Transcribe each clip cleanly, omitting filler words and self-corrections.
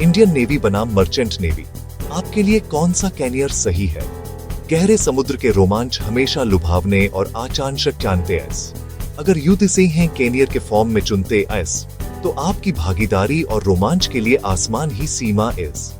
Indian navy बनाम merchant navy, आपके लिए कौन सा कैरियर सही है? गहरे समुद्र के रोमांच हमेशा लुभावने और आचांशक जानते हैं। अगर युद्ध से हैं कैरियर के फॉर्म में चुनते एस, तो आपकी भागीदारी और रोमांच के लिए आसमान ही सीमा इस।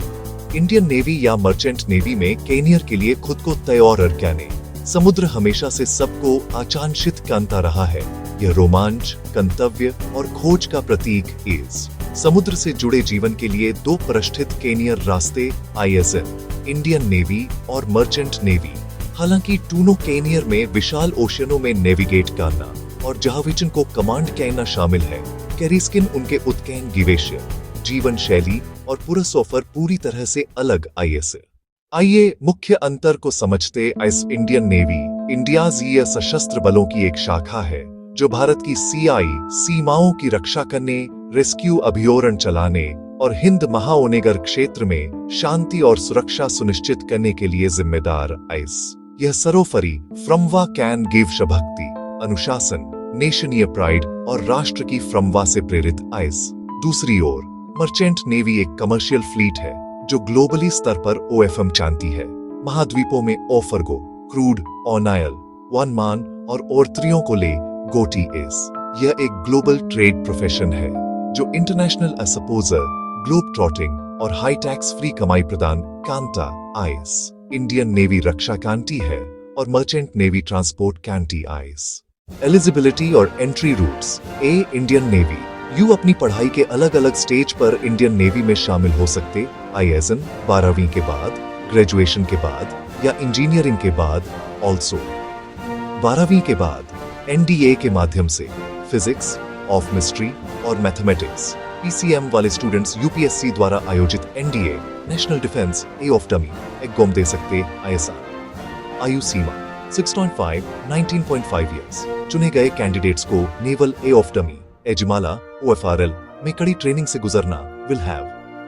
इंडियन नेवी या मर्चेंट नेवी में कैरियर के लिए खुद को तैयार रखने। समुद्र हमेशा से सबको आकांक्षित करता रहा है। यह रोमांच, गंतव्य और खोज का प्रतीक इस। समुद्र से जुड़े जीवन के लिए दो प्रतिष्ठित कैरियर रास्ते, ISN, इंडियन नेवी और मर्चेंट नेवी। हालांकि दोनों कैरियर में विशाल ओशनों में नेविगेट करना और जहाविचन को कमांड करना शामिल है। कैरिस्किन उनके उत्कैन गिवेश्य, जीवन शैली और पूरा सफर पूरी तरह से अलग ISN। आइए मुख्य अंतर को समझते। इस इंडियन नेवी इंडियाज़ सशस्त्र बलों की एक शाखा है जो भारत की सीमाओं की रक्षा करने, रेस्क्यू अभियान चलाने और हिंद महासागर क्षेत्र में शांति और सुरक्षा सुनिश्चित करने के लिए जिम्मेदार इस। यह सर्वोपरि फ्रमवा कैन गिव शभक्ति, अनुशासन, नेशनीय प्राइड और राष्ट्र की फ्रमवा से प्रेरित इस। दूसरी ओर मर्चेंट नेवी एक कमर्शियल फ्लीट है जो ग्लोबली स्तर पर OFM जानती है। महाद्वीपों में ओफरगो, क्रूड, ऑनायल, वनमान और औरत्रियों को ले गोटी इस। यह एक ग्लोबल ट्रेड प्रोफेशन है जो इंटरनेशनल एक्सपोजर, ग्लोब ट्रॉटिंग और हाई टैक्स फ्री कमाई प्रदान कांटा आइस। इंडियन नेवी रक्षा कांटी है और मर्चेंट नेवी ट्रांसपोर्ट कांटी आइस। एलिजिबिलिटी और एंट्री रूट्स। इंडियन नेवी यू अपनी पढ़ाई के अलग अलग स्टेज पर इंडियन नेवी में शामिल हो सकते। ISN 12वीं के बाद, ग्रेजुएशन के बाद या इंजीनियरिंग के बाद। ऑल्सो 12वीं के बाद NDA के माध्यम से फिजिक्स, ऑफ मिस्ट्री और मैथमेटिक्स PCM वाले स्टूडेंट्स UPSC द्वारा आयोजित NDA national defence AOFDME exam दे सकते। ISR आयु सीमा 6.5 19.5 इयर्स। चुने गए कैंडिडेट्स को नेवल AOFDME, एजमाला, OFRL में कड़ी ट्रेनिंग से गुजरना विल हैव।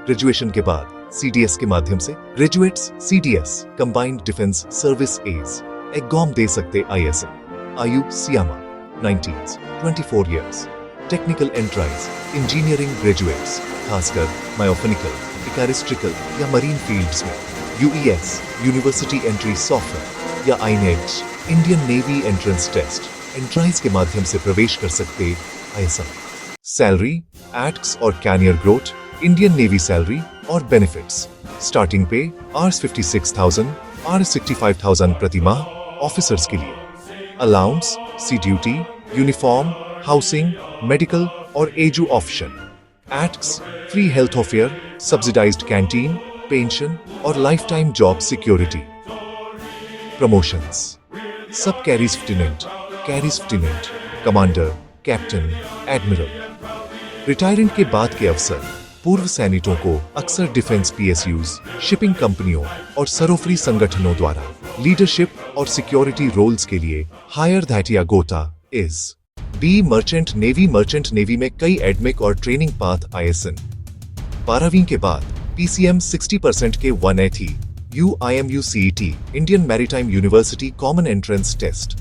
ग्रेजुएशन के बाद CDS के माध्यम से graduates CDS combined defence service एज एग्जाम दे सकते। ISN आयु सीमा 19 24 years. Technical entrance engineering graduates खासकर मायोफिनिकल, इकारिस्ट्रिकल या मरीन फील्ड्स में UES यूनिवर्सिटी एंट्री सॉफ्टवेयर या INET Indian navy entrance test entrance के माध्यम से प्रवेश कर सकते। ISN सैलरी, एक्ट्स और career growth. Indian navy salary और benefits. Starting pay Rs56,000 Rs65,000 प्रति माह ऑफिसर्स के लिए। Allowance, sea duty, uniform, housing, medical और एजू ऑप्शन। एक्ट्स, फ्री हेल्थ ऑफेयर, सब्सिडाइज्ड कैंटीन, पेंशन और lifetime job security. Promotions, सब कैरीज lieutenant, commander, captain, admiral. Retirement के बाद के अवसर। पूर्व सैनिकों को अक्सर डिफेंस PSUs, शिपिंग कंपनियों और सर्वोपरि संगठनों द्वारा लीडरशिप और सिक्योरिटी रोल्स के लिए हायर दैटिया गोता इज। बी मर्चेंट नेवी में कई एडमिक और ट्रेनिंग पाथ। ISN 12वीं के बाद PCM 60% के 180 UIMU CET Indian maritime university common entrance test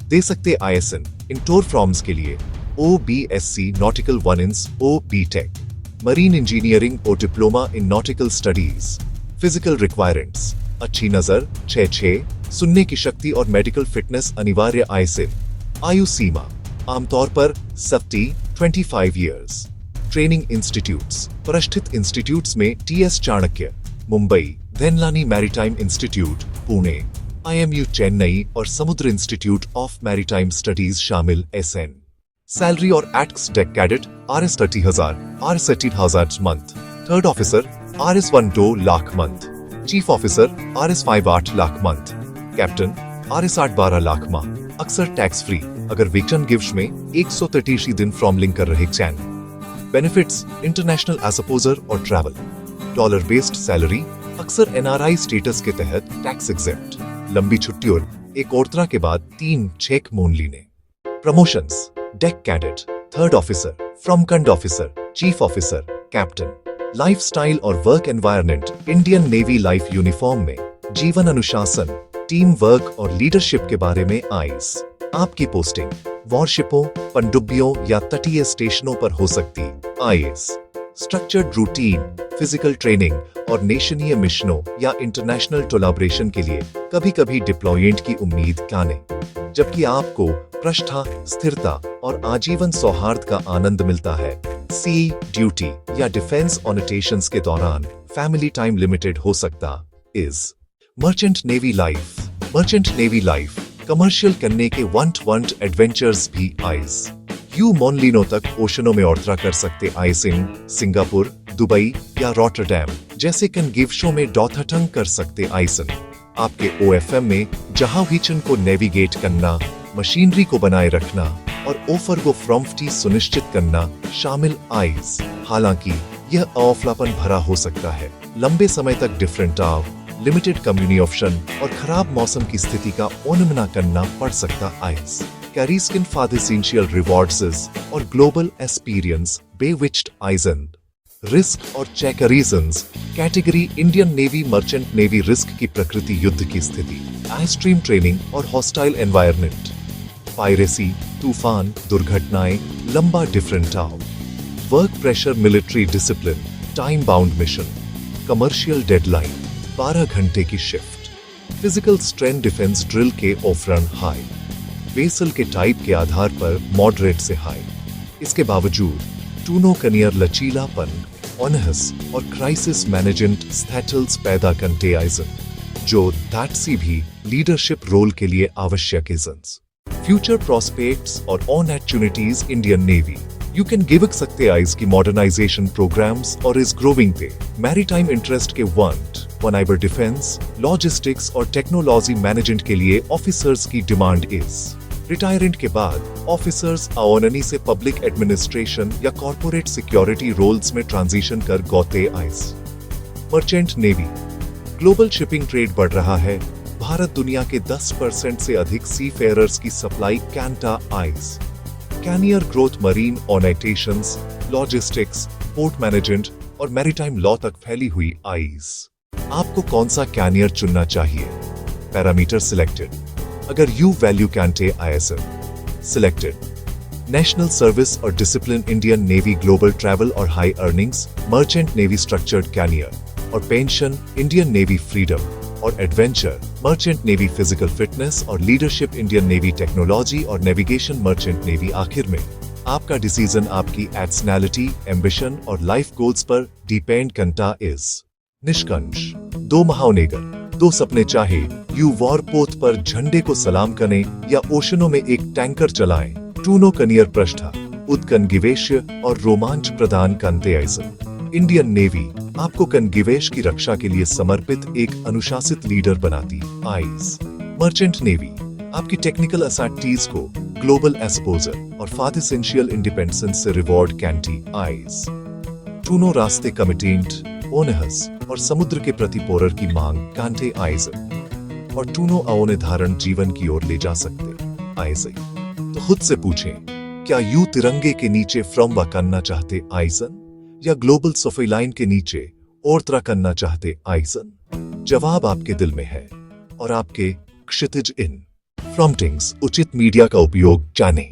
दे सकते। ISN इन टोर फॉर्म्स के लिए OBSc नॉटिकल 1 इंस OBTech, मरीन इंजीनियरिंग और diploma in nautical studies. Physical requirements, अच्छी नजर 6, सुनने की शक्ति और मेडिकल फिटनेस अनिवार्य। ISN आयु सीमा आमतौर पर 25 इयर्स। ट्रेनिंग इंस्टीट्यूट्स, प्रतिष्ठित इंस्टीट्यूट्स में TS चाणक्य, मुंबई, धेनलानी maritime institute, Pune, IMU Chennai और Samudra institute of maritime studies शामिल। SN सैलरी और एक्ट्स। Deck cadet Rs30,000 Rs80,000 month. Third officer Rs12 lakh month. Chief officer Rs58 lakh month. Captain Rs812 lakh माह। अक्सर टैक्स फ्री अगर वेतन गिव्स में 130 दिन फ्रॉम लिंक कर रहे चैन। बेनिफिट्स इंटरनेशनल एक्सपोजर और ट्रैवल। डॉलर बेस्ड सैलरी अक्सर NRI स्टेटस के तहत टैक्स एग्जेप्ट। लंबी छुट्टियों एक औरतरा के बाद 3 चेक मोन लीने। Promotions, deck cadet, third officer, फ्रॉमकंड officer, chief officer, captain. Lifestyle और work environment. Indian navy life uniform में जीवन अनुशासन, टीम वर्क और लीडरशिप के बारे में आइस। आपकी पोस्टिंग वॉरशिपों, पनडुब्बियों या तटीय स्टेशनों पर हो सकती। IS structured routine, physical training और नेशनीय मिशनों या इंटरनेशनल कोलैबोरेशन के लिए कभी कभी डिप्लॉयमेंट की उम्मीद क्या नहीं, जबकि आपको प्रतिष्ठा, स्थिरता और आजीवन सौहार्द का आनंद मिलता है। सी ड्यूटी या डिफेंस ऑनोटेशंस के दौरान फैमिली टाइम लिमिटेड हो सकता is merchant navy life. Merchant navy life commercial करने के वंट एडवेंचर्स भी आइस। यू मोनलिनो तक ओशनों में यात्रा कर सकते आइसिंग, सिंगापुर, दुबई या रॉटरडैम जैसे कनगिवशों में डॉथटंग कर सकते आइसन। आपके ओएफएम में जहाविचन को नेविगेट करना, मशीनरी को बनाए रखना और ओफर को फ्रॉम्फ्टी सुनिश्चित करना शामिल आइस। हालांकि यह अवफलापन भरा हो सकता है। लंबे समय तक डिफरेंट आव, लिमिटेड कम्युनिटी ऑप्शन और खराब मौसम की स्थिति का ओनमना करना पड़ सकता आइस। कैरीस्किन फाद एसेंशियल रिवॉर्ड्स और ग्लोबल एक्सपीरियंस बेविच्ड आइजन। रिस्क और check reasons category Indian navy merchant navy risk की प्रकृति, युद्ध की स्थिति, एक्सट्रीम ट्रेनिंग और हॉस्टाइल एनवायरनमेंट, पायरेसी, तूफान, दुर्घटनाएं, लंबा डिफरेंट आव, work pressure, military discipline, time bound mission, commercial deadline, 12 घंटे की shift, physical strength, defence drill के ऑफरन हाई, वेसल के टाइप के आधार पर मॉडरेट से हाई। इसके बावजूद टूनो कनियर लचीलापन, ऑनहस और क्राइसिस मैनेजमेंट स्टैटल्स पैदा करते आइजन, जो दैट्सी भी लीडरशिप रोल के लिए आवश्यक इजन्स। फ्यूचर प्रोस्पेक्ट्स और opportunities Indian navy you can give सकते आइज की मॉडर्नाइजेशन प्रोग्राम्स और इज ग्रोविंग पे मैरीटाइम इंटरेस्ट के वनाइबर डिफेंस, लॉजिस्टिक्स और टेक्नोलॉजी मैनेजमेंट के लिए ऑफिसर्स की डिमांड इज। रिटायरमेंट के बाद ऑफिसर्स आओननी से पब्लिक एडमिनिस्ट्रेशन या कॉर्पोरेट सिक्योरिटी रोल्स में ट्रांजिशन कर गौते आइस। Merchant navy global shipping trade बढ़ रहा है। भारत दुनिया के 10% से अधिक सीफेयरर्स की सप्लाई कैंटा आइस। कैनियर ग्रोथ मरीन ऑनेटेशंस, लॉजिस्टिक्स, पोर्ट मैनेजमेंट और मैरीटाइम लॉ तक फैली हुई आइस। आपको कौन सा कैनियर चुनना चाहिए? Parameter selected. अगर यू वैल्यू कैंटे आईएसएम सिलेक्टेड। नेशनल सर्विस और discipline Indian navy global travel और high earnings merchant navy structured career और पेंशन इंडियन नेवी फ्रीडम और adventure merchant navy physical fitness और लीडरशिप इंडियन नेवी टेक्नोलॉजी और navigation merchant navy. आखिर में आपका डिसीजन आपकी एड्सनैलिटी, एम्बिशन और लाइफ गोल्स पर डिपेंड करता इज। निष्कंश 2 महानेगर 2 सपने चाहे यू वॉर पोत पर झंडे को सलाम करें या ओशनों में एक टैंकर चलाएं। टूनो कनियर पृष्ठा उत्कनगिवेश और रोमांच प्रदान करते आइसन। इंडियन नेवी आपको कनगिवेश की रक्षा के लिए समर्पित एक अनुशासित लीडर बनाती आइज। मर्चेंट नेवी आपकी टेक्निकल असैक्टीज को ग्लोबल एक्सपोजर और फाद एसेंशियल इंडिपेंडेंस से रिवॉर्ड कैंटी आइज। टूनो रास्ते कमिटेंट ओनहस और समुद्र के प्रति पोरर की मांग कांटे आइजन और टूनो आओने धारण जीवन की ओर ले जा सकते आइजन। तो खुद से पूछें, क्या यू तिरंगे के नीचे फ्रॉम करना चाहते आइजन या ग्लोबल सोफी लाइन के नीचे ओर्त्रा करना चाहते आइजन? जवाब आपके दिल में है और आपके क्षितिज इन फ्रॉम्टिंग्स। उचित मीडिया का उपयोग जानें।